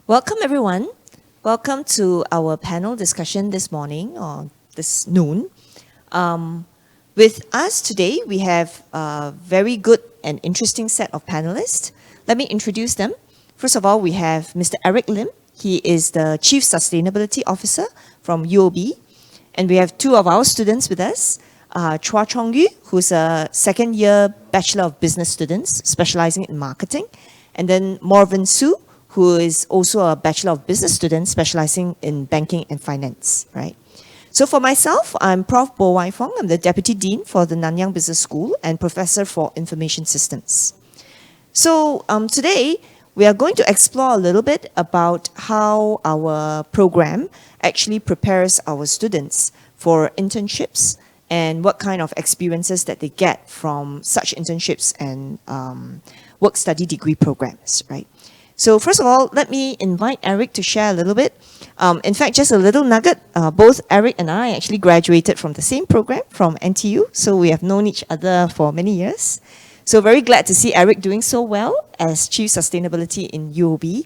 Welcome, everyone. Welcome to our panel discussion this morning or this noon. With us today, we have a very good and interesting set of panelists. Let me introduce them. First of all, we have Mr. Eric Lim. He is the Chief Sustainability Officer from UOB. And we have two of our students with us, Chua Chong Yu, who's a second-year Bachelor of Business students specializing in marketing, and then Morven Su, who is also a Bachelor of Business student specializing in banking and finance, right? So for myself, I'm Prof. Boh Wai Fong. I'm the Deputy Dean for the Nanyang Business School and Professor for Information Systems. So today, we are going to explore a little bit about how our program actually prepares our students for internships and what kind of experiences that they get from such internships and work-study degree programs, right? So first of all, let me invite Eric to share a little bit. In fact, just a little nugget, both Eric and I actually graduated from the same program from NTU, so we have known each other for many years. So very glad to see Eric doing so well as Chief Sustainability in UOB.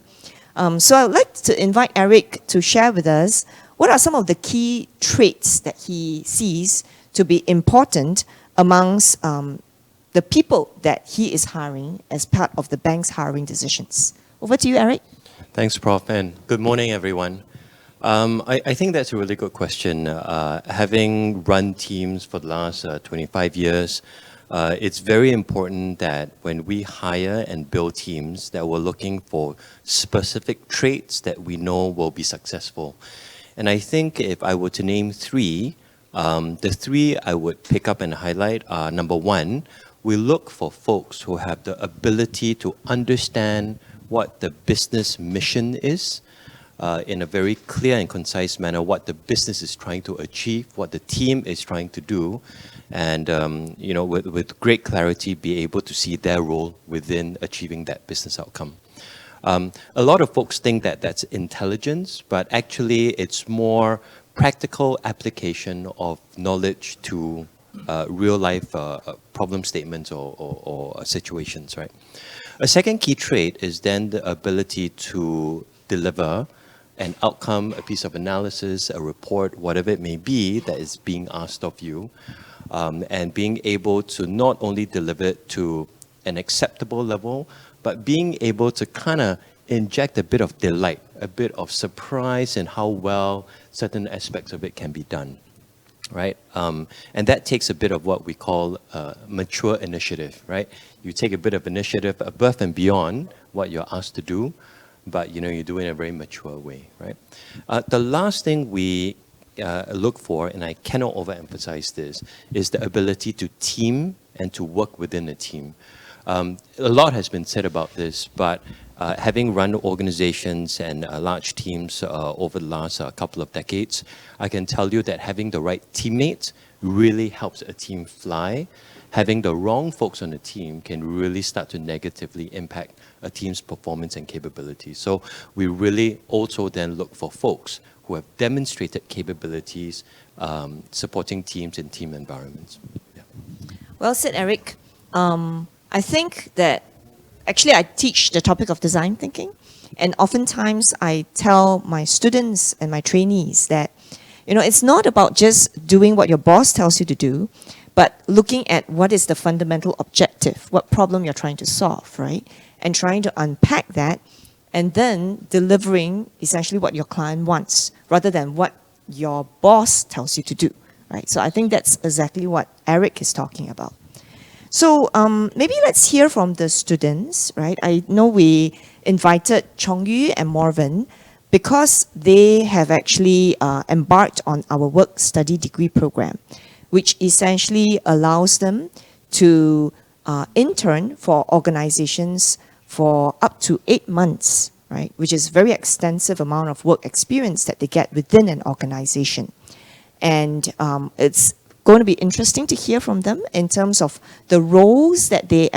So I would like to invite Eric to share with us what are some of the key traits that he sees to be important amongst the people that he is hiring as part of the bank's hiring decisions. Over to you, Eric. Thanks, Prof. And good morning, everyone. I think that's a really good question. Having run teams for the last 25 years, it's very important that when we hire and build teams that we're looking for specific traits that we know will be successful. And I think if I were to name three, the three I would pick up and highlight are, number one, we look for folks who have the ability to understand what the business mission is in a very clear and concise manner, what the business is trying to achieve, what the team is trying to do, and with great clarity be able to see their role within achieving that business outcome. A lot of folks think that that's intelligence, but actually it's more practical application of knowledge to real life problem statements or situations, right? A second key trait is then the ability to deliver an outcome, a piece of analysis, a report, whatever it may be that is being asked of you, and being able to not only deliver it to an acceptable level, but being able to kind of inject a bit of delight, a bit of surprise in how well certain aspects of it can be done. Right? And that takes a bit of what we call mature initiative, right? You take a bit of initiative above and beyond what you're asked to do, but you do it in a very mature way, right? The last thing we look for, and I cannot overemphasize this, is the ability to team and to work within a team. A lot has been said about this, but having run organizations and large teams over the last couple of decades, I can tell you that having the right teammates really helps a team fly. Having the wrong folks on the team can really start to negatively impact a team's performance and capabilities. So we really also then look for folks who have demonstrated capabilities supporting teams in team environments. Yeah. Well said, Eric. I think that actually I teach the topic of design thinking, and oftentimes I tell my students and my trainees that, it's not about just doing what your boss tells you to do, but looking at what is the fundamental objective, what problem you're trying to solve, right? And trying to unpack that, and then delivering essentially what your client wants, rather than what your boss tells you to do, right? So I think that's exactly what Eric is talking about. So maybe let's hear from the students, right? I know we invited Chong Yu and Morven because they have actually embarked on our work-study degree program, which essentially allows them to intern for organizations for up to 8 months, right? Which is very extensive amount of work experience that they get within an organization. And it's going to be interesting to hear from them in terms of the roles that they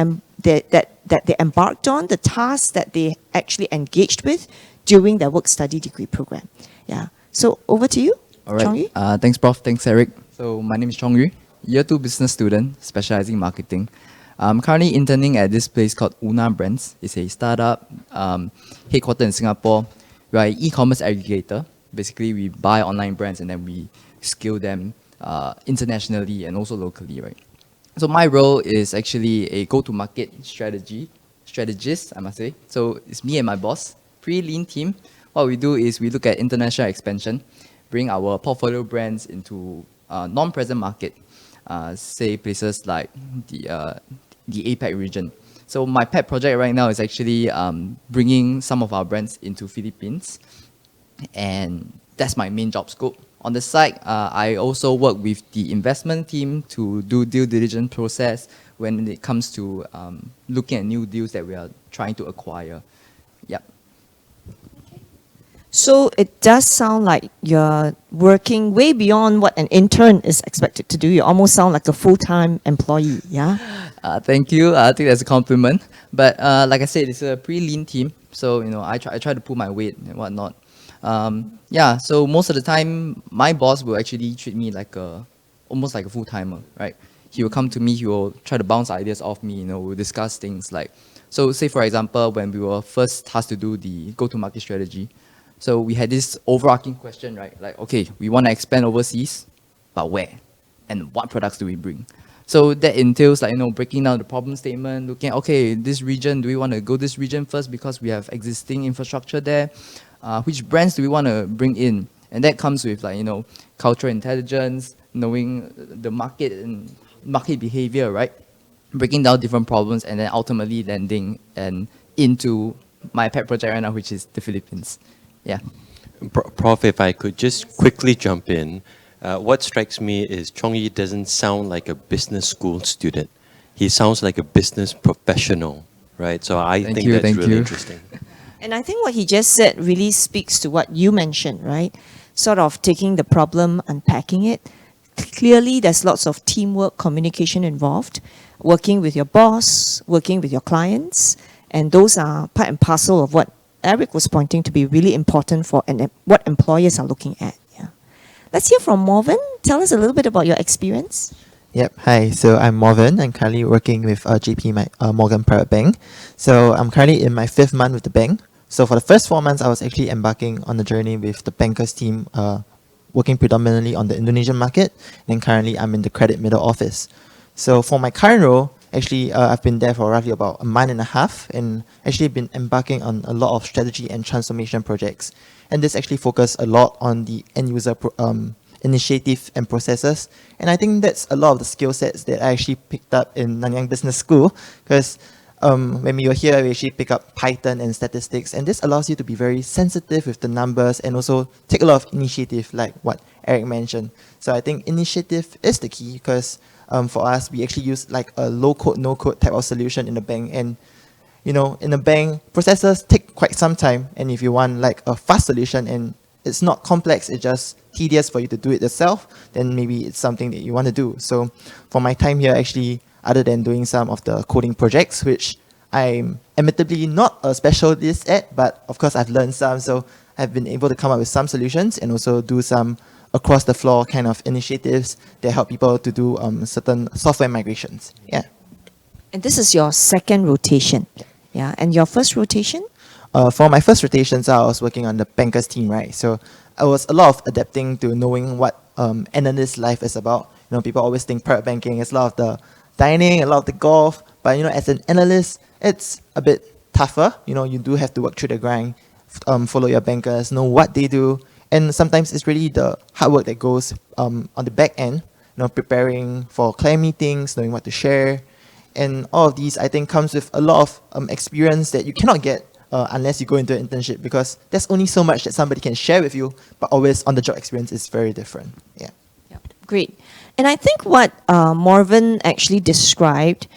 embarked on, the tasks that they actually engaged with during their work-study degree program. Yeah. So over to you, All right. Chong Yu. Thanks, Prof. Thanks, Eric. So my name is Chong Yu, Year 2 business student specializing in marketing. I'm currently interning at this place called Una Brands. It's a startup headquartered in Singapore. We are an e-commerce aggregator. Basically, we buy online brands and then we scale them internationally and also locally, right? So my role is actually a go-to-market strategist, I must say. So it's me and my boss, pretty lean team. What we do is we look at international expansion, bring our portfolio brands into non-present market, say places like the APAC region. So my pet project right now is actually bringing some of our brands into Philippines, and that's my main job scope. On the side, I also work with the investment team to do due diligence process when it comes to looking at new deals that we are trying to acquire. Yep. So it does sound like you're working way beyond what an intern is expected to do. You almost sound like a full-time employee, yeah? Thank you. I think that's a compliment. But like I said, it's a pretty lean team. So, I try to pull my weight and whatnot. Yeah, so most of the time, my boss will actually treat me like almost like a full-timer, right? He will come to me, he will try to bounce ideas off me, we'll discuss things like, so say for example, when we were first tasked to do the go-to-market strategy, so we had this overarching question, right? Like, okay, we want to expand overseas, but where? And what products do we bring? So that entails like, breaking down the problem statement, looking at, okay, this region, do we want to go this region first because we have existing infrastructure there? Which brands do we want to bring in? And that comes with like, cultural intelligence, knowing the market and market behavior, right? Breaking down different problems and then ultimately landing and into my pet project right now, which is the Philippines. Yeah. Prof, if I could just quickly jump in, what strikes me is Chong-Yi doesn't sound like a business school student. He sounds like a business professional, right? So I think that's really interesting. And I think what he just said really speaks to what you mentioned, right? Sort of taking the problem, unpacking it. Clearly, there's lots of teamwork, communication involved, working with your boss, working with your clients, and those are part and parcel of what Eric was pointing to be really important for what employers are looking at. Yeah. Let's hear from Morven. Tell us a little bit about your experience. Yep. Hi. So I'm Morven. I'm currently working with Morgan Private Bank. So I'm currently in my 5th month with the bank. So for the first 4 months, I was actually embarking on the journey with the bankers team, working predominantly on the Indonesian market. And currently, I'm in the credit middle office. So for my current role, actually, I've been there for roughly about a month and a half, and actually been embarking on a lot of strategy and transformation projects. And this actually focused a lot on the end user initiative and processes. And I think that's a lot of the skill sets that I actually picked up in Nanyang Business School, because when we were here, we actually pick up Python and statistics, and this allows you to be very sensitive with the numbers and also take a lot of initiative, like what Eric mentioned. So I think initiative is the key, because for us, we actually use like a low-code, no-code type of solution in the bank. And, in the bank, processes take quite some time. And if you want like a fast solution and it's not complex, it's just tedious for you to do it yourself, then maybe it's something that you want to do. So for my time here, actually, other than doing some of the coding projects, which I'm admittedly not a specialist at, but of course I've learned some. So I've been able to come up with some solutions and also do some across the floor kind of initiatives that help people to do certain software migrations. Yeah. And this is your second rotation. Yeah. And your first rotation? For my first rotation, so I was working on the bankers team, right? So I was a lot of adapting to knowing what analyst life is about. People always think private banking is a lot of the dining, a lot of the golf, but as an analyst, it's a bit tougher. You do have to work through the grind, follow your bankers, know what they do. And sometimes it's really the hard work that goes on the back end, preparing for client meetings, knowing what to share. And all of these, I think, comes with a lot of experience that you cannot get unless you go into an internship, because there's only so much that somebody can share with you, but always on-the-job experience is very different. Yeah. Great. And I think what Morven actually described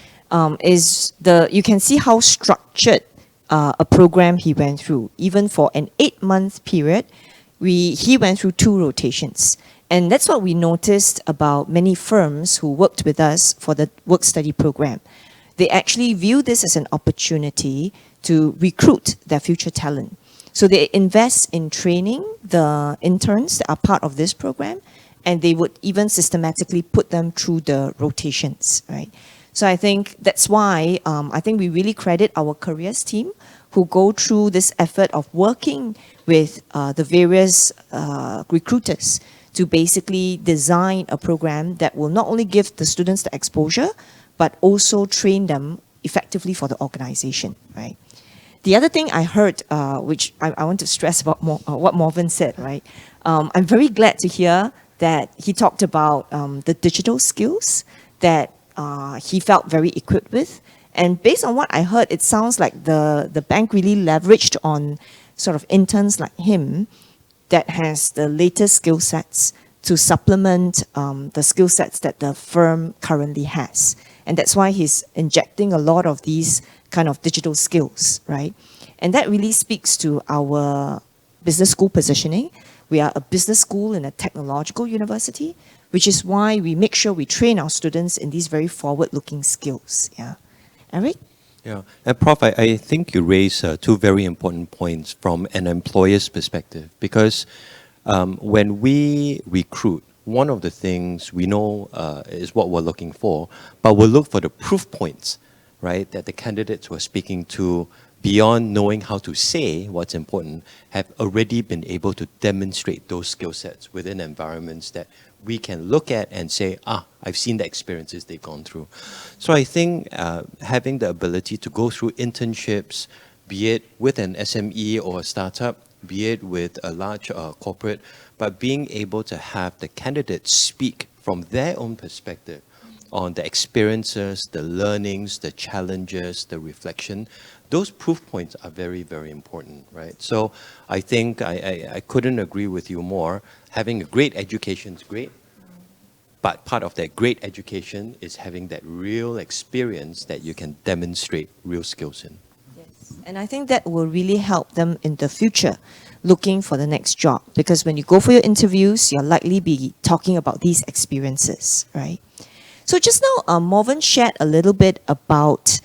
is you can see how structured a program he went through. Even for an 8-month period, he went through 2 rotations. And that's what we noticed about many firms who worked with us for the work-study program. They actually view this as an opportunity to recruit their future talent. So they invest in training the interns that are part of this program, and they would even systematically put them through the rotations, right? So I think that's why I think we really credit our careers team who go through this effort of working with the various recruiters to basically design a program that will not only give the students the exposure, but also train them effectively for the organization, right? The other thing I heard, which I want to stress about what Morven said, right? I'm very glad to hear that he talked about the digital skills that he felt very equipped with. And based on what I heard, it sounds like the bank really leveraged on sort of interns like him that has the latest skill sets to supplement the skill sets that the firm currently has. And that's why he's injecting a lot of these kind of digital skills, right? And that really speaks to our business school positioning. We are a business school in a technological university, which is why we make sure we train our students in these very forward-looking skills. Yeah, Eric? Yeah, and Prof, I think you raise two very important points from an employer's perspective, because when we recruit, one of the things we know is what we're looking for, but we'll look for the proof points, right, that the candidates we're speaking to, beyond knowing how to say what's important, have already been able to demonstrate those skill sets within environments that we can look at and say, I've seen the experiences they've gone through. So I think having the ability to go through internships, be it with an SME or a startup, be it with a large corporate, but being able to have the candidates speak from their own perspective on the experiences, the learnings, the challenges, the reflection, those proof points are very, very important, right? So I think I couldn't agree with you more. Having a great education is great, but part of that great education is having that real experience that you can demonstrate real skills in. Yes. And I think that will really help them in the future looking for the next job, because when you go for your interviews, you'll likely be talking about these experiences, right? So just now, Morven shared a little bit about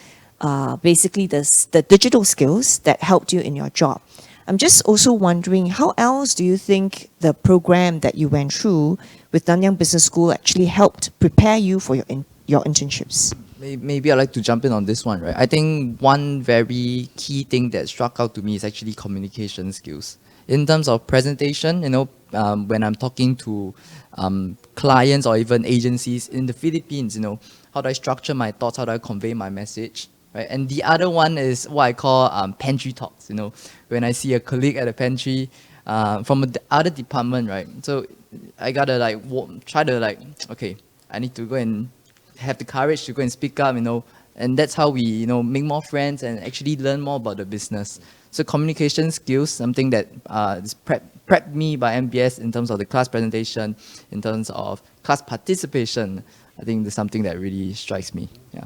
basically the digital skills that helped you in your job. I'm just also wondering, how else do you think the program that you went through with Nanyang Business School actually helped prepare you for your internships? Maybe I'd like to jump in on this one, right? I think one very key thing that struck out to me is actually communication skills. In terms of presentation, when I'm talking to clients or even agencies in the Philippines, how do I structure my thoughts? How do I convey my message? Right? And the other one is what I call pantry talks. When I see a colleague at a pantry from the other department, right? So I gotta try to okay, I need to go and have the courage to go and speak up, and that's how we, make more friends and actually learn more about the business. So communication skills, something that is prepped me by NBS in terms of the class presentation, in terms of class participation. I think there's something that really strikes me. Yeah.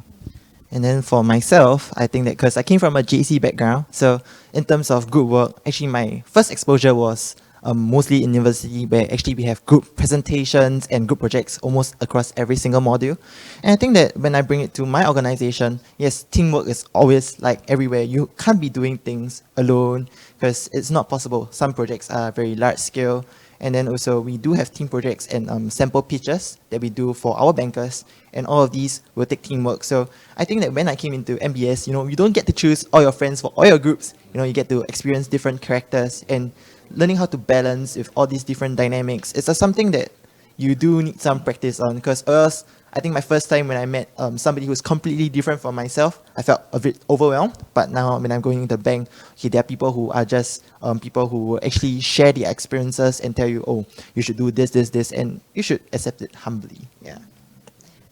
And then for myself, I think that because I came from a JC background, so in terms of group work, actually my first exposure was mostly in university, where actually we have group presentations and group projects almost across every single module. And I think that when I bring it to my organization, yes, teamwork is always everywhere. You can't be doing things alone because it's not possible. Some projects are very large scale. And then also we do have team projects and sample pitches that we do for our bankers, and all of these will take teamwork. So I think that when I came into NBS, you don't get to choose all your friends for all your groups. You get to experience different characters, and learning how to balance with all these different dynamics is something that you do need some practice on, because else, I think my first time when I met somebody who's completely different from myself, I felt a bit overwhelmed. But now when I'm going into the bank, there are people who are just people who will actually share their experiences and tell you, oh, you should do this, this, this, and you should accept it humbly. Yeah.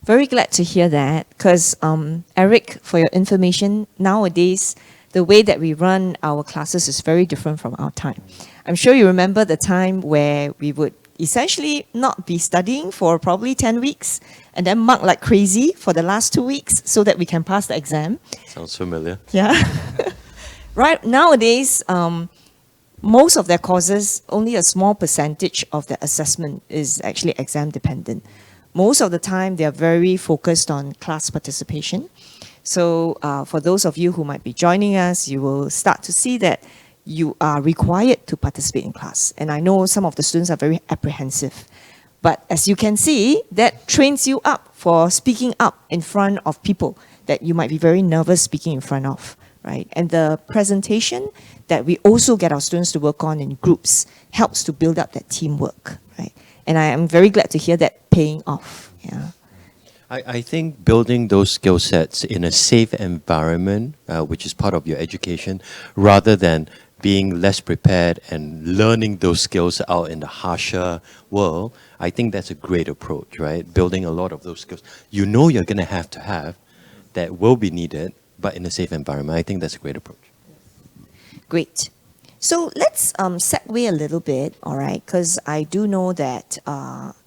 Very glad to hear that, because Eric, for your information, nowadays, the way that we run our classes is very different from our time. I'm sure you remember the time where we would essentially not be studying for probably 10 weeks and then mug like crazy for the last 2 weeks so that we can pass the exam. Sounds familiar. Yeah. Right. Nowadays, most of their courses, only a small percentage of the assessment is actually exam dependent. Most of the time, they are very focused on class participation. So for those of you who might be joining us, you will start to see that you are required to participate in class. And I know some of the students are very apprehensive. But as you can see, that trains you up for speaking up in front of people that you might be very nervous speaking in front of. right? And the presentation that we also get our students to work on in groups helps to build up that teamwork, right? And I am very glad to hear that paying off. Yeah. I think building those skill sets in a safe environment, which is part of your education, rather than being less prepared and learning those skills out in the harsher world, I think that's a great approach, right? Building a lot of those skills. You know you're going to have that will be needed, but in a safe environment. I think that's a great approach. Great. So let's segue a little bit, all right? Because I do know that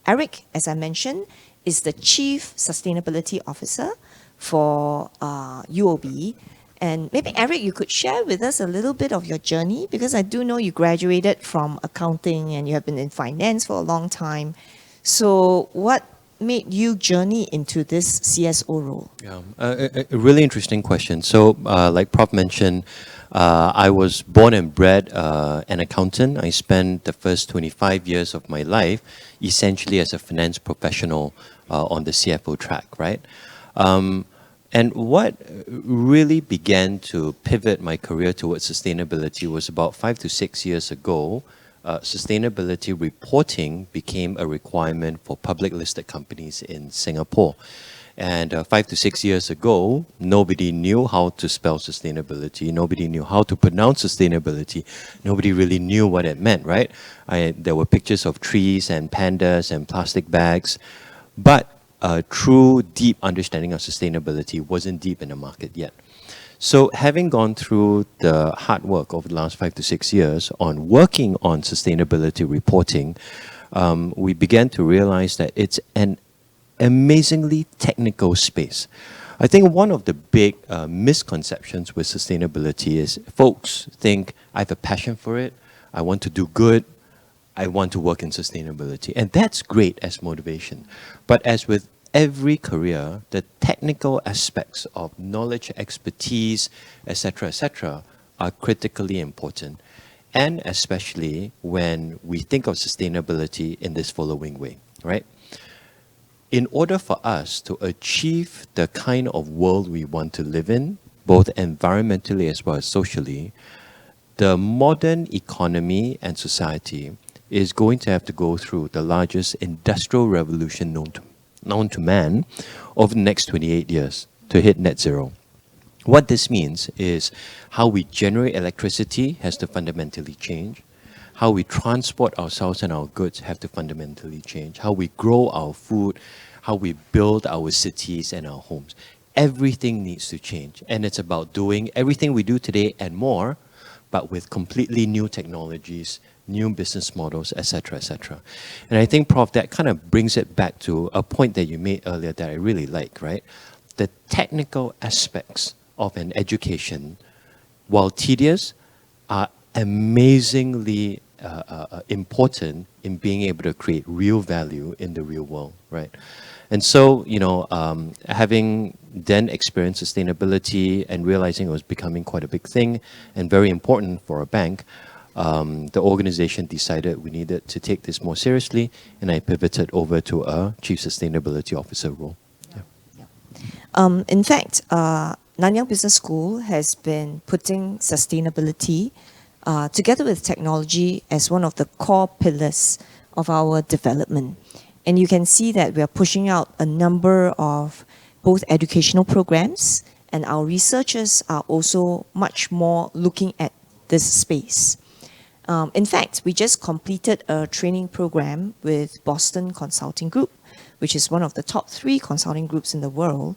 Eric, as I mentioned, is the Chief Sustainability Officer for UOB. And maybe, Eric, you could share with us a little bit of your journey, because I do know you graduated from accounting and you have been in finance for a long time. So what made you journey into this CSO role? Yeah, a really interesting question. So, like Prof mentioned, I was born and bred an accountant. I spent the first 25 years of my life essentially as a finance professional on the CFO track, right? And what really began to pivot my career towards sustainability was about 5 to 6 years ago. Sustainability reporting became a requirement for public listed companies in Singapore. And 5 to 6 years ago, nobody knew how to spell sustainability. Nobody knew how to pronounce sustainability. Nobody really knew what it meant, right? There were pictures of trees and pandas and plastic bags. But a true deep understanding of sustainability wasn't deep in the market yet. So having gone through the hard work over the last 5 to 6 years on working on sustainability reporting, we began to realize that it's an amazingly technical space. I think one of the big misconceptions with sustainability is folks think I have a passion for it, I want to do good, I want to work in sustainability. And that's great as motivation. But as with every career, the technical aspects of knowledge, expertise, etc., are critically important. And especially when we think of sustainability in this following way, right? In order for us to achieve the kind of world we want to live in, both environmentally as well as socially, the modern economy and society is going to have to go through the largest industrial revolution known to man over the next 28 years to hit net zero. What this means is how we generate electricity has to fundamentally change. How we transport ourselves and our goods have to fundamentally change. How we grow our food, how we build our cities and our homes. Everything needs to change. And it's about doing everything we do today and more, but with completely new technologies, new business models, etc., etc. And I think, Prof, that kind of brings it back to a point that you made earlier that I really like, right? The technical aspects of an education, while tedious, are amazingly important in being able to create real value in the real world, right? And so, having then experienced sustainability and realizing it was becoming quite a big thing and very important for a bank, the organization decided we needed to take this more seriously, and I pivoted over to a Chief Sustainability Officer role. Yeah. In fact, Nanyang Business School has been putting sustainability together with technology as one of the core pillars of our development. And you can see that we are pushing out a number of both educational programs, and our researchers are also much more looking at this space. In fact, we just completed a training program with Boston Consulting Group, which is one of the top 3 consulting groups in the world,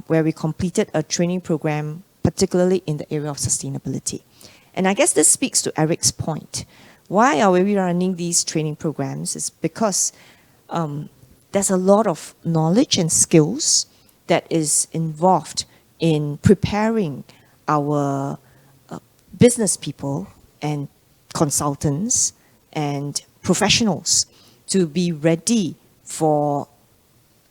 where we completed a training program, particularly in the area of sustainability. And I guess this speaks to Eric's point. Why are we running these training programs? It's because there's a lot of knowledge and skills that is involved in preparing our business people and consultants and professionals to be ready for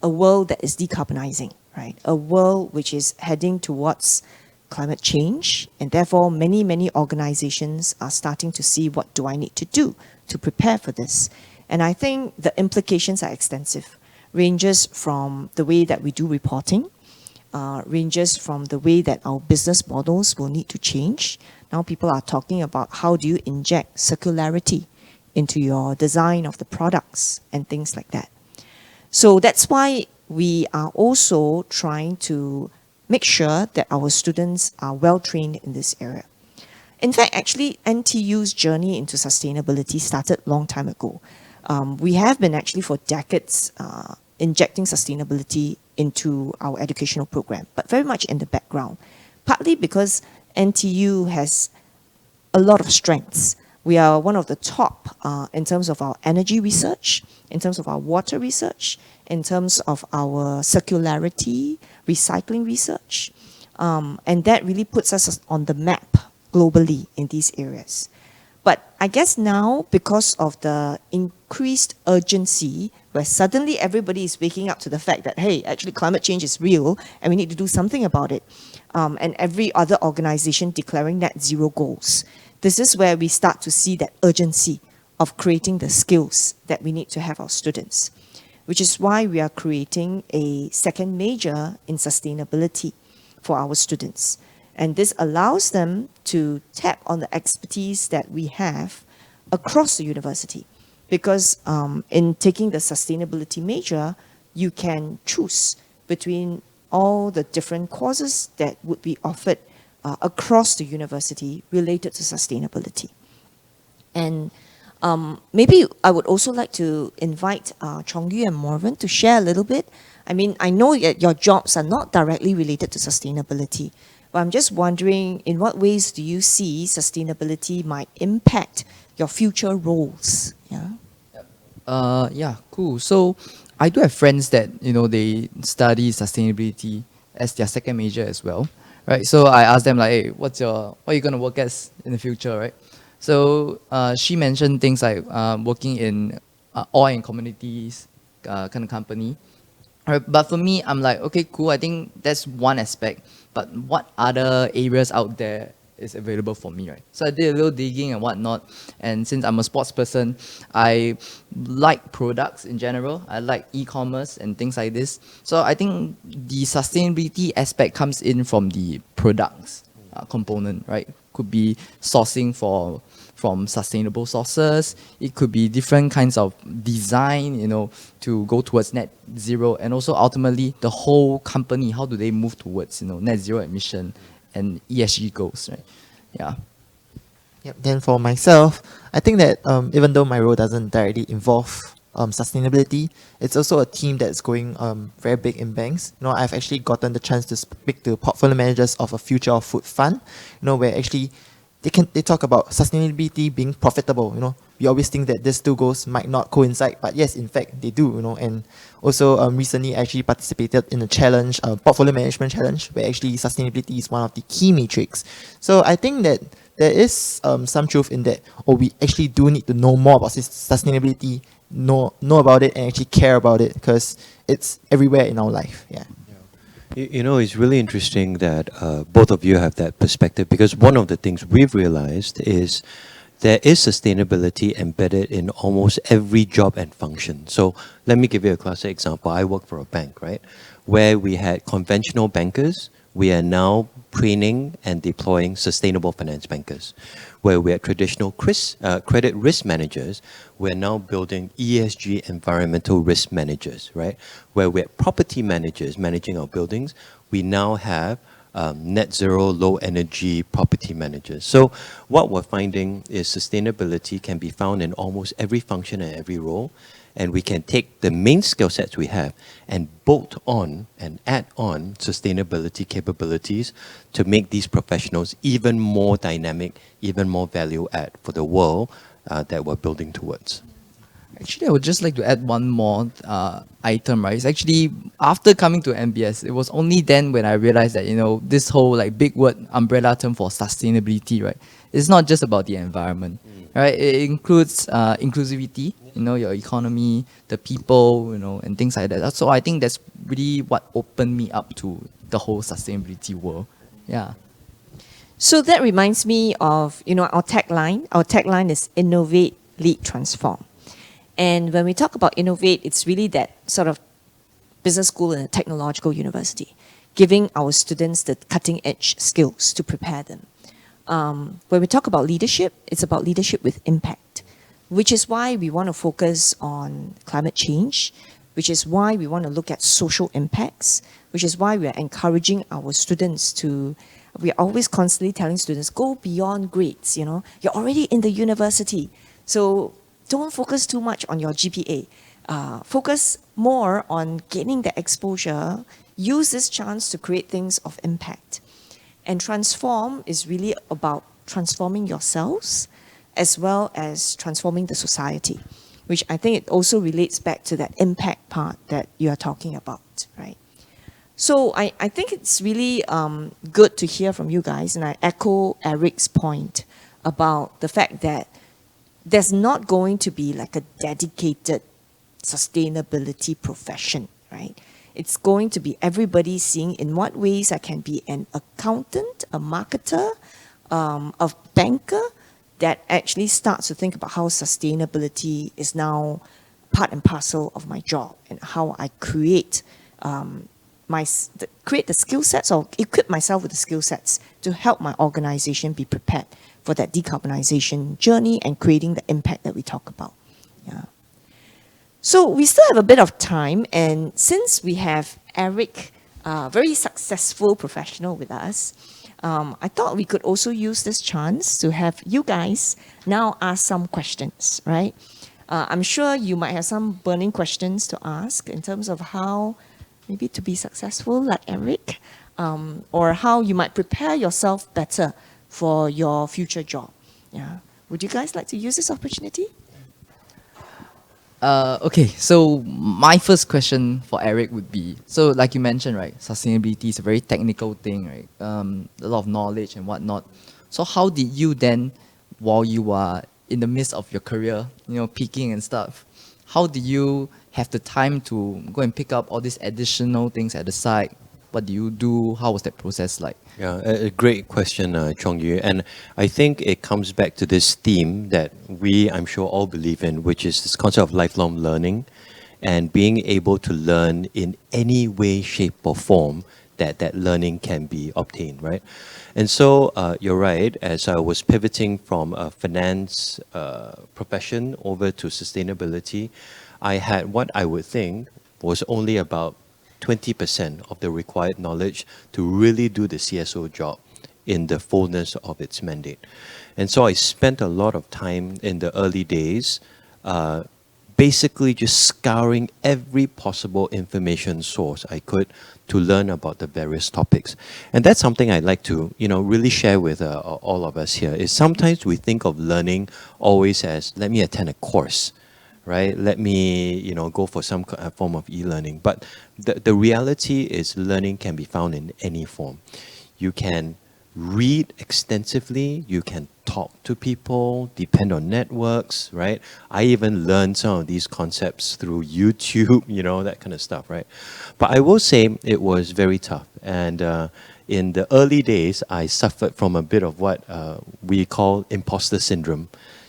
a world that is decarbonizing, right? A world which is heading towards climate change, and therefore many organizations are starting to see, what do I need to do to prepare for this? And I think the implications are extensive, ranges from the way that we do reporting, ranges from the way that our business models will need to change. Now people are talking about how do you inject circularity into your design of the products and things like that. So that's why we are also trying to make sure that our students are well trained in this area. In fact, actually, NTU's journey into sustainability started a long time ago. We have been actually for decades injecting sustainability into our educational program, but very much in the background, partly because NTU has a lot of strengths. We are one of the top in terms of our energy research, in terms of our water research, in terms of our circularity, recycling research. And that really puts us on the map globally in these areas. But I guess now, because of the increased urgency, where suddenly everybody is waking up to the fact that, hey, actually climate change is real and we need to do something about it, and every other organization declaring net zero goals, this is where we start to see that urgency of creating the skills that we need to have our students, which is why we are creating a second major in sustainability for our students. And this allows them to tap on the expertise that we have across the university. Because in taking the sustainability major, you can choose between all the different courses that would be offered across the university related to sustainability. And maybe I would also like to invite Chong Yu and Morven to share a little bit. I mean, I know that your jobs are not directly related to sustainability, but I'm just wondering, in what ways do you see sustainability might impact your future roles? Yeah. Yeah, cool. So I do have friends that, you know, they study sustainability as their second major as well, right? So I asked them like, hey, what are you going to work as in the future, right? So she mentioned things like working in oil and commodities kind of company. Right, but for me, I'm like, okay, cool. I think that's one aspect. But what other areas out there is available for me, right? So I did a little digging and whatnot. And since I'm a sports person, I like products in general. I like e-commerce and things like this. So I think the sustainability aspect comes in from the products component, right? Could be sourcing from sustainable sources. It could be different kinds of design, you know, to go towards net zero, and also ultimately the whole company, how do they move towards, you know, net zero emission and ESG goals, right? Yeah. Yep. Then for myself, I think that even though my role doesn't directly involve sustainability, it's also a team that's going very big in banks. You know, I've actually gotten the chance to speak to portfolio managers of a future of food fund, you know, where actually they talk about sustainability being profitable. You know, we always think that these two goals might not coincide, but yes, in fact, they do. You know, and also recently I actually participated in a challenge, portfolio management challenge, where actually sustainability is one of the key metrics. So I think that there is some truth in that, or we actually do need to know more about sustainability, know about it, and actually care about it, because it's everywhere in our life. Yeah. You know, it's really interesting that both of you have that perspective, because one of the things we've realized is there is sustainability embedded in almost every job and function. So let me give you a classic example. I work for a bank, right, where we had conventional bankers. We are now training and deploying sustainable finance bankers. Where we had traditional credit risk managers, we're now building ESG environmental risk managers, right? Where we had property managers managing our buildings, we now have net zero, low energy property managers. So what we're finding is sustainability can be found in almost every function and every role. And we can take the main skill sets we have and bolt on and add on sustainability capabilities to make these professionals even more dynamic, even more value add for the world that we're building towards. Actually, I would just like to add one more item, right? It's actually after coming to NBS, it was only then when I realized that, you know, this whole like big word umbrella term for sustainability, right? It's not just about the environment, right? It includes inclusivity, you know, your economy, the people, you know, and things like that. So I think that's really what opened me up to the whole sustainability world. Yeah. So that reminds me of, you know, our tagline. Our tagline is innovate, lead, transform. And when we talk about innovate, it's really that sort of business school and a technological university. giving our students the cutting edge skills to prepare them. When we talk about leadership, it's about leadership with impact, which is why we want to focus on climate change, which is why we want to look at social impacts, which is why we are encouraging our students to, we are always constantly telling students, go beyond grades, you know, you're already in the university. So don't focus too much on your GPA. Focus more on gaining the exposure, use this chance to create things of impact. And transform is really about transforming yourselves as well as transforming the society, which I think it also relates back to that impact part that you are talking about, right? So I think it's really good to hear from you guys, and I echo Eric's point about the fact that there's not going to be like a dedicated sustainability profession, right? It's going to be everybody seeing in what ways I can be an accountant, a marketer, a banker that actually starts to think about how sustainability is now part and parcel of my job and how I create create the skill sets or equip myself with the skill sets to help my organization be prepared for that decarbonization journey and creating the impact that we talk about. Yeah. So we still have a bit of time, and since we have Eric, very successful professional with us, I thought we could also use this chance to have you guys now ask some questions, right? I'm sure you might have some burning questions to ask in terms of how maybe to be successful like Eric, or how you might prepare yourself better for your future job. Yeah. Would you guys like to use this opportunity? Okay, so my first question for Eric would be, so like you mentioned, right, sustainability is a very technical thing, right? A lot of knowledge and whatnot. So how did you then, while you are in the midst of your career, you know, peaking and stuff, how did you have the time to go and pick up all these additional things at the side? What do you do? How was that process like? Yeah, a great question, Chong Yu. And I think it comes back to this theme that we, I'm sure, all believe in, which is this concept of lifelong learning and being able to learn in any way, shape, or form that learning can be obtained, right? And so you're right, as I was pivoting from a finance profession over to sustainability, I had what I would think was only about 20% of the required knowledge to really do the CSO job in the fullness of its mandate. And so I spent a lot of time in the early days basically just scouring every possible information source I could to learn about the various topics. And that's something I'd like to, you know, really share with all of us here, is sometimes we think of learning always as, let me attend a course, right? Let me, you know, go for some form of e-learning. But the reality is learning can be found in any form. You can read extensively, you can talk to people, depend on networks, right? I even learned some of these concepts through YouTube, you know, that kind of stuff, right? But I will say it was very tough. And in the early days, I suffered from a bit of what we call imposter syndrome.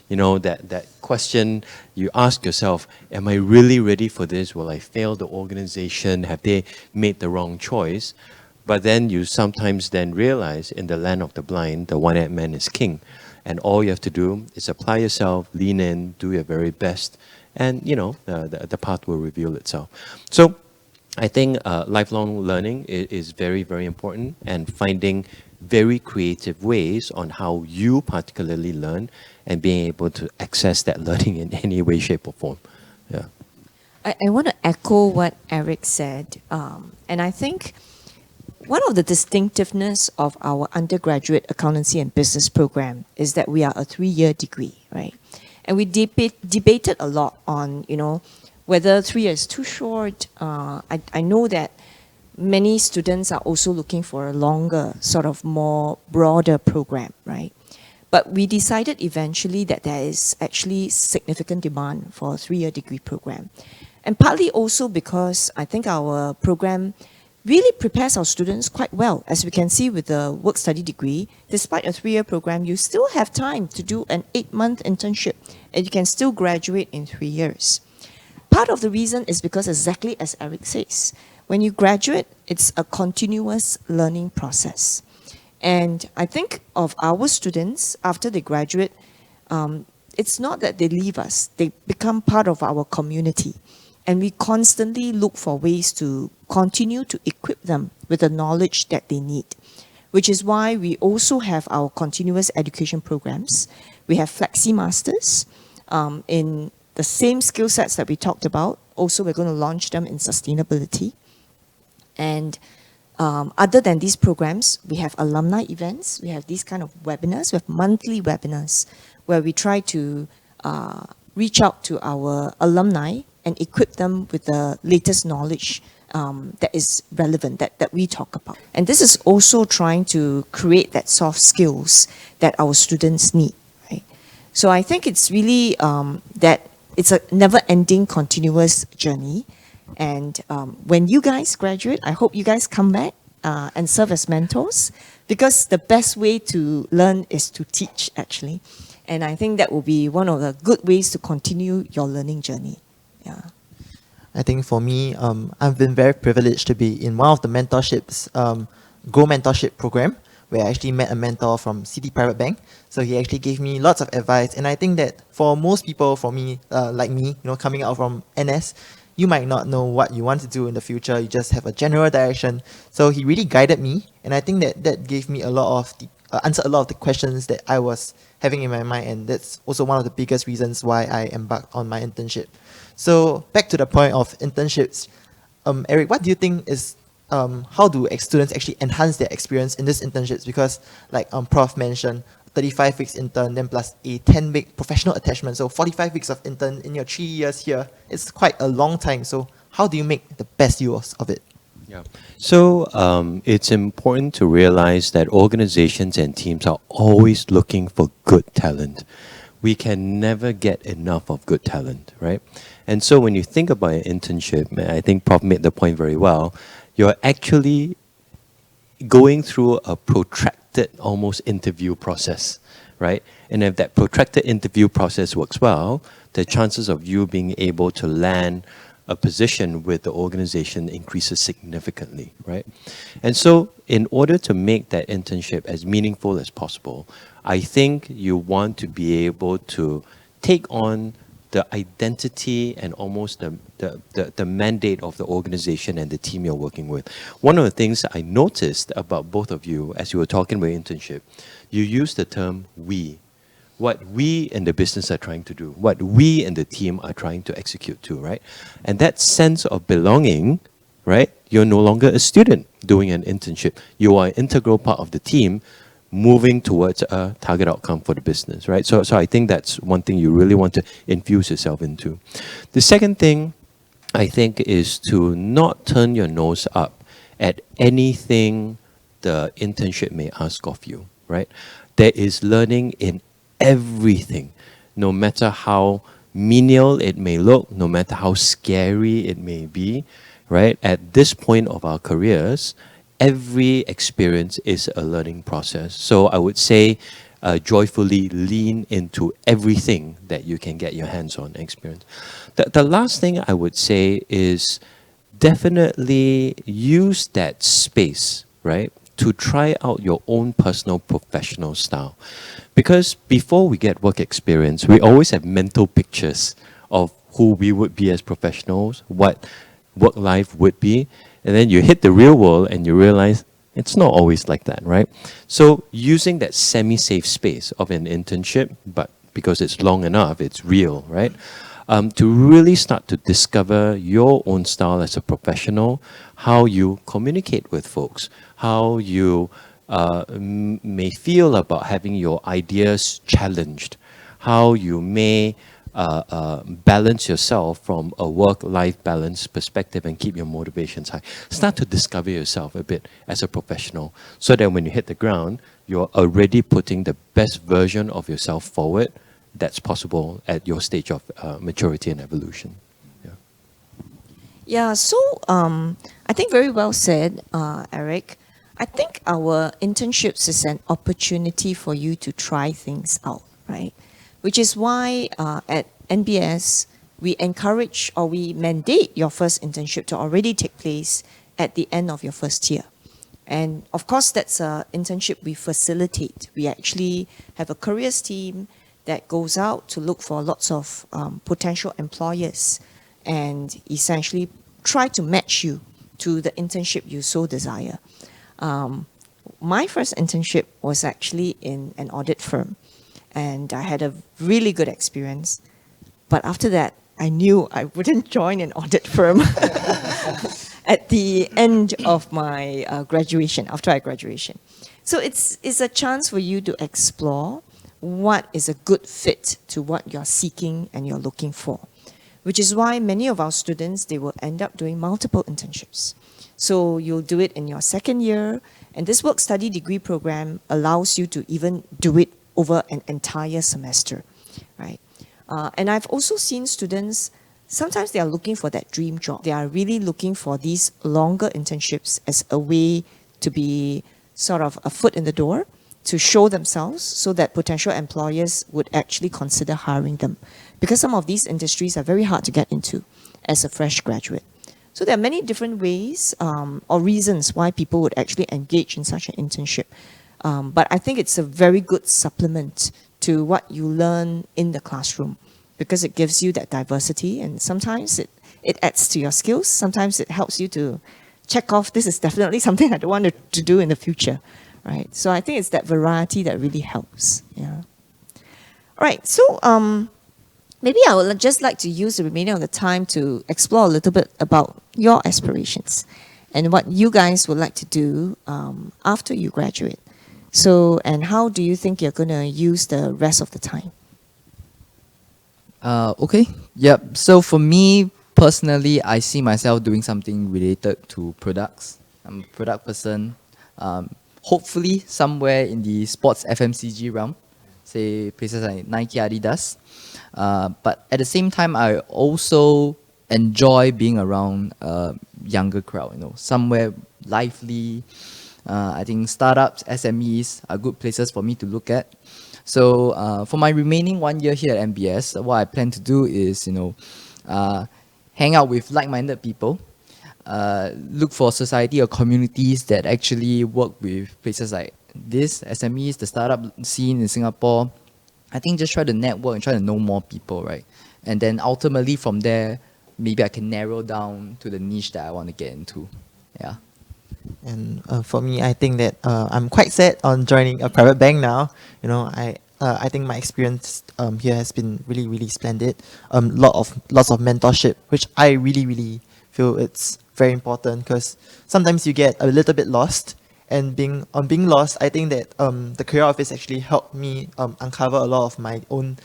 You know, that question you ask yourself, am I really ready for this? Will I fail the organization? Have they made the wrong choice? But then you sometimes then realize in the land of the blind, the one-eyed man is king. And all you have to do is apply yourself, lean in, do your very best, and, you know, the path will reveal itself. So I think lifelong learning is very, very important, and finding very creative ways on how you particularly learn and being able to access that learning in any way, shape, or form. Yeah. I want to echo what Eric said. And I think one of the distinctiveness of our undergraduate accountancy and business program is that we are a 3-year degree, right? And we debated a lot on, you know, whether 3 years is too short. I know that many students are also looking for a longer, sort of more broader program, right? But we decided eventually that there is actually significant demand for a 3-year degree program. And partly also because I think our program really prepares our students quite well. As we can see with the work-study degree, despite a 3-year program, you still have time to do an 8-month internship, and you can still graduate in 3 years. Part of the reason is because, exactly as Eric says, when you graduate, it's a continuous learning process. And I think of our students after they graduate, it's not that they leave us, they become part of our community. And we constantly look for ways to continue to equip them with the knowledge that they need, which is why we also have our continuous education programs. We have Flexi Masters in the same skill sets that we talked about. Also, we're going to launch them in sustainability. And other than these programs, we have alumni events. We have these kind of webinars. We have monthly webinars where we try to reach out to our alumni and equip them with the latest knowledge that is relevant, that we talk about. And this is also trying to create that soft skills that our students need, right? So I think it's really that it's a never-ending continuous journey. And when you guys graduate, I hope you guys come back and serve as mentors, because the best way to learn is to teach, actually. And I think that will be one of the good ways to continue your learning journey. Yeah. I think for me, I've been very privileged to be in one of the mentorships, Grow Mentorship program, where I actually met a mentor from City Private Bank. So he actually gave me lots of advice. And I think that for most people, for me, like me, coming out from NS, you might not know what you want to do in the future. You just have a general direction. So he really guided me. And I think that gave me a lot of answered a lot of the questions that I was having in my mind. And that's also one of the biggest reasons why I embarked on my internship. So back to the point of internships, Eric, what do you think is, how do students actually enhance their experience in these internships? Because like Prof mentioned, 35 weeks intern, then plus a 10-week professional attachment. So 45 weeks of intern in your 3 years here. It's quite a long time. So how do you make the best use of it? Yeah. So it's important to realize that organizations and teams are always looking for good talent. We can never get enough of good talent, right? And so when you think about an internship, I think Prof made the point very well, you're actually going through a protracted, almost interview process, right? And if that protracted interview process works well, the chances of you being able to land a position with the organization increases significantly, right? And so in order to make that internship as meaningful as possible, I think you want to be able to take on the identity and almost the mandate of the organization and the team you're working with. One of the things I noticed about both of you as you were talking about internship, you used the term we. What we in the business are trying to do, what we in the team are trying to execute to, right? And that sense of belonging, right? You're no longer a student doing an internship. You are an integral part of the team moving towards a target outcome for the business, right? So I think that's one thing you really want to infuse yourself into. The second thing, I think, is to not turn your nose up at anything the internship may ask of you, right? There is learning in everything, no matter how menial it may look, no matter how scary it may be, right? At this point of our careers, every experience is a learning process. So I would say joyfully lean into everything that you can get your hands on experience. The last thing I would say is definitely use that space, right, to try out your own personal professional style. Because before we get work experience, we always have mental pictures of who we would be as professionals, what work life would be. And then you hit the real world and you realize it's not always like that, right? So using that semi-safe space of an internship, but because it's long enough, it's real, right? To really start to discover your own style as a professional, how you communicate with folks, how you may feel about having your ideas challenged, how you may balance yourself from a work-life balance perspective and keep your motivations high. Start to discover yourself a bit as a professional so that when you hit the ground, you're already putting the best version of yourself forward that's possible at your stage of maturity and evolution. Yeah, so I think very well said, Eric. I think our internships is an opportunity for you to try things out, right? Which is why at NBS, we encourage or we mandate your first internship to already take place at the end of your first year. And of course, that's an internship we facilitate. We actually have a careers team that goes out to look for lots of potential employers and essentially try to match you to the internship you so desire. My first internship was actually in an audit firm, and I had a really good experience. But after that, I knew I wouldn't join an audit firm at the end of my graduation, after I graduation. So it's a chance for you to explore what is a good fit to what you're seeking and you're looking for, which is why many of our students, they will end up doing multiple internships. So you'll do it in your second year, and this work-study degree program allows you to even do it over an entire semester, right? And I've also seen students, sometimes they are looking for that dream job. They are really looking for these longer internships as a way to be sort of a foot in the door, to show themselves so that potential employers would actually consider hiring them. Because some of these industries are very hard to get into as a fresh graduate. So there are many different ways or reasons why people would actually engage in such an internship. But I think it's a very good supplement to what you learn in the classroom, because it gives you that diversity, and sometimes it adds to your skills. Sometimes it helps you to check off, this is definitely something I don't want to do in the future, right? So I think it's that variety that really helps, yeah. All right, so maybe I would just like to use the remainder of the time to explore a little bit about your aspirations and what you guys would like to do after you graduate. So, and how do you think you're going to use the rest of the time? Okay, yep. So for me, personally, I see myself doing something related to products. I'm a product person. Hopefully somewhere in the sports FMCG realm, say places like Nike, Adidas. But at the same time, I also enjoy being around a younger crowd, somewhere lively. I think startups, SMEs are good places for me to look at. So for my remaining 1 year here at NBS, what I plan to do is, hang out with like-minded people, look for society or communities that actually work with places like this, SMEs, the startup scene in Singapore. I think just try to network and try to know more people, right? And then ultimately from there, maybe I can narrow down to the niche that I want to get into. Yeah. And for me, I think that I'm quite set on joining a private bank now. I think my experience here has been really, really splendid. Lots of mentorship, which I really, really feel it's very important, because sometimes you get a little bit lost. And being lost, I think that the career office actually helped me uncover a lot of my own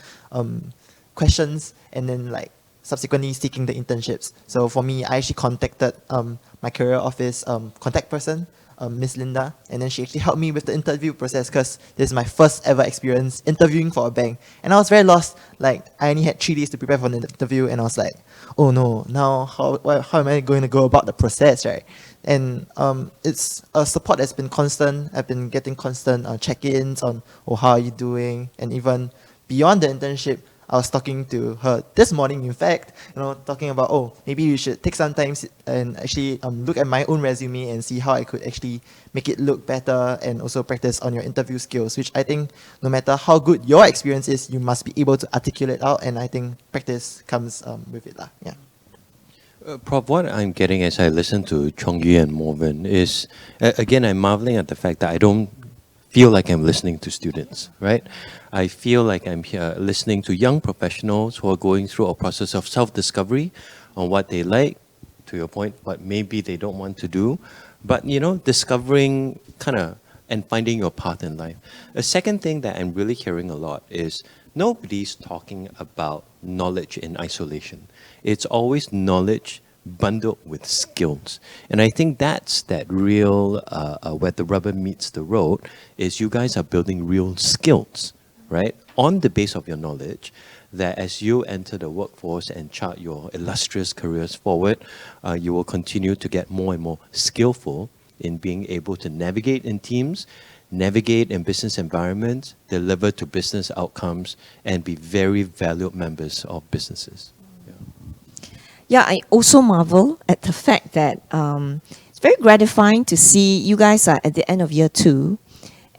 questions, and then subsequently seeking the internships. So for me, I actually contacted my career office contact person, Miss Linda, and then she actually helped me with the interview process, because this is my first ever experience interviewing for a bank. And I was very lost. I only had 3 days to prepare for the interview, and I was like, oh no, now how am I going to go about the process, right? And it's a support that's been constant. I've been getting constant check-ins on, how are you doing? And even beyond the internship, I was talking to her this morning, in fact, talking about, maybe you should take some time and actually look at my own resume and see how I could actually make it look better, and also practice on your interview skills, which I think no matter how good your experience is, you must be able to articulate out, and I think practice comes with it. Yeah. Prof, what I'm getting as I listen to Chong Yu and Morven is, again, I'm marveling at the fact that I don't feel like I'm listening to students, right? I feel like I'm here listening to young professionals who are going through a process of self-discovery on what they like, to your point, what maybe they don't want to do, but, discovering and finding your path in life. A second thing that I'm really hearing a lot is nobody's talking about knowledge in isolation. It's always knowledge bundled with skills. And I think that's that real, where the rubber meets the road, is you guys are building real skills, right? On the base of your knowledge, that as you enter the workforce and chart your illustrious careers forward, you will continue to get more and more skillful in being able to navigate in teams, navigate in business environments, deliver to business outcomes, and be very valued members of businesses. Yeah, I also marvel at the fact that it's very gratifying to see you guys are at the end of year 2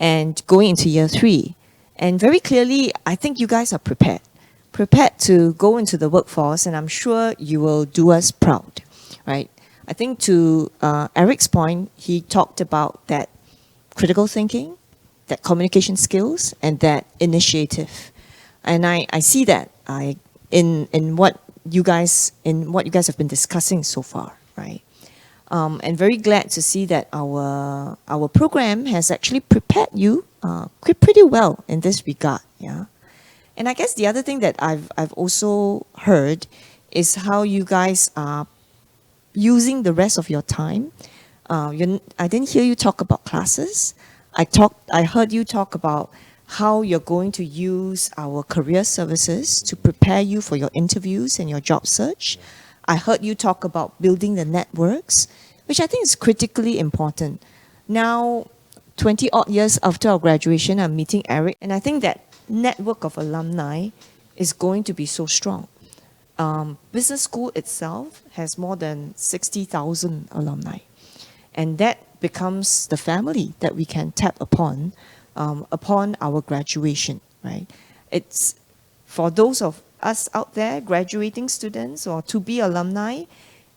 and going into year 3. And very clearly, I think you guys are prepared to go into the workforce, and I'm sure you will do us proud, right? I think to Eric's point, he talked about that critical thinking, that communication skills, and that initiative. And I see that in what you guys have been discussing so far, right? And very glad to see that our program has actually prepared you pretty well in this regard, yeah. And I guess the other thing that I've also heard is how you guys are using the rest of your time. I didn't hear you talk about classes. I heard you talk about how you're going to use our career services to prepare you for your interviews and your job search. I heard you talk about building the networks, which I think is critically important. Now, 20 odd years after our graduation, I'm meeting Eric, and I think that network of alumni is going to be so strong. Business school itself has more than 60,000 alumni, and that becomes the family that we can tap upon our graduation, right? It's for those of us out there, graduating students or to be alumni,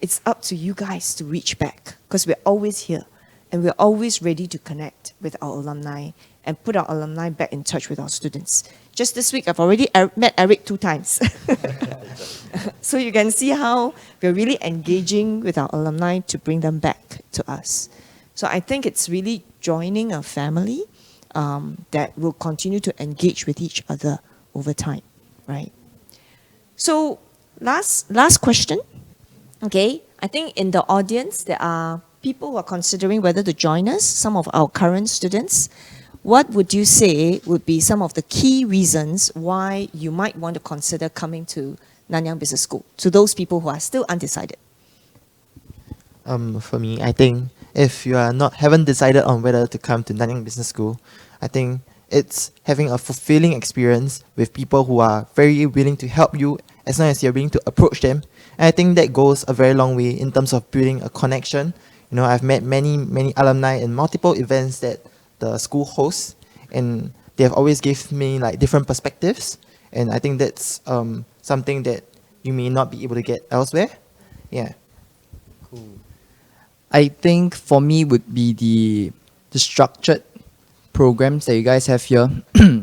it's up to you guys to reach back, because we're always here and we're always ready to connect with our alumni and put our alumni back in touch with our students. Just this week, I've already met Eric 2 times. So you can see how we're really engaging with our alumni to bring them back to us. So I think it's really joining a family that will continue to engage with each other over time, right? So last question, okay? I think in the audience, there are people who are considering whether to join us, some of our current students. What would you say would be some of the key reasons why you might want to consider coming to Nanyang Business School, to those people who are still undecided? For me, I think if you haven't decided on whether to come to Nanyang Business School, I think it's having a fulfilling experience with people who are very willing to help you as long as you're willing to approach them. And I think that goes a very long way in terms of building a connection. You know, I've met many alumni in multiple events that the school hosts, and they have always given me like different perspectives. And I think that's something that you may not be able to get elsewhere. Yeah. I think for me would be the structured programs that you guys have here,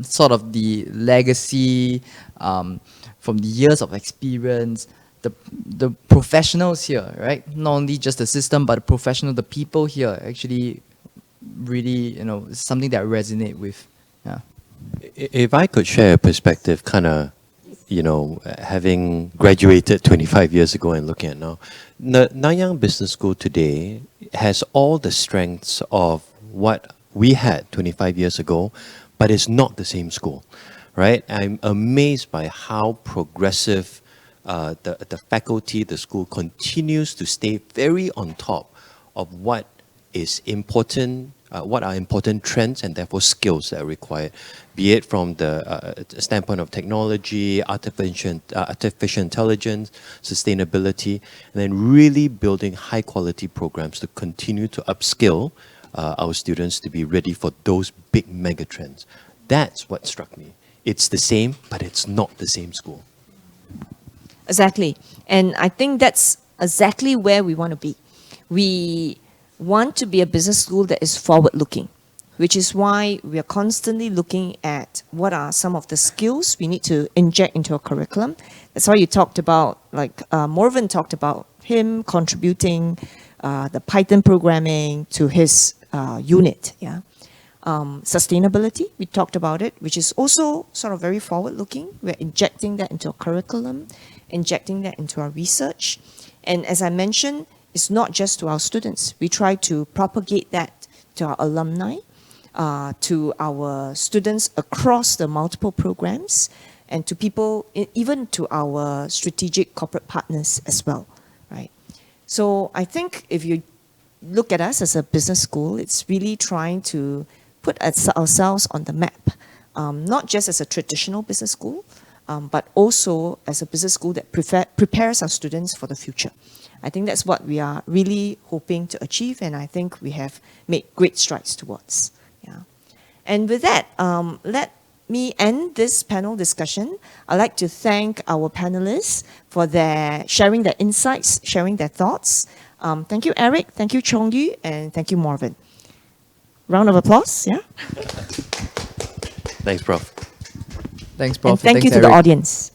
sort of the legacy from the years of experience, the professionals here, right? Not only just the system, but the professional, the people here actually really, it's something that I resonate with. Yeah. If I could share a perspective, kind of, having graduated 25 years ago and looking at now, Nanyang Business School today has all the strengths of what we had 25 years ago, but it's not the same school, right? I'm amazed by how progressive the faculty, the school continues to stay very on top of what is important, what are important trends and therefore skills that are required, be it from the standpoint of technology, artificial intelligence, sustainability, and then really building high quality programs to continue to upskill our students to be ready for those big mega trends. That's what struck me. It's the same, but it's not the same school. Exactly. And I think that's exactly where we want to be. We want to be a business school that is forward-looking, which is why we are constantly looking at what are some of the skills we need to inject into our curriculum. That's why you talked about, Morven talked about him contributing the Python programming to his unit. Yeah. Sustainability, we talked about it, which is also sort of very forward-looking. We're injecting that into our curriculum, injecting that into our research. And as I mentioned, it's not just to our students. We try to propagate that to our alumni, to our students across the multiple programs, and to people, even to our strategic corporate partners as well, right? So I think if you look at us as a business school, it's really trying to put ourselves on the map, not just as a traditional business school, but also as a business school that prepares our students for the future. I think that's what we are really hoping to achieve, and I think we have made great strides towards. Yeah. And with that, let me end this panel discussion. I'd like to thank our panelists for their sharing their insights, sharing their thoughts. Thank you, Eric. Thank you, Chong Yu, and thank you, Marvin. Round of applause, yeah? Thanks, Prof. Thanks, Prof. And thank you Thanks, to the Eric. audience.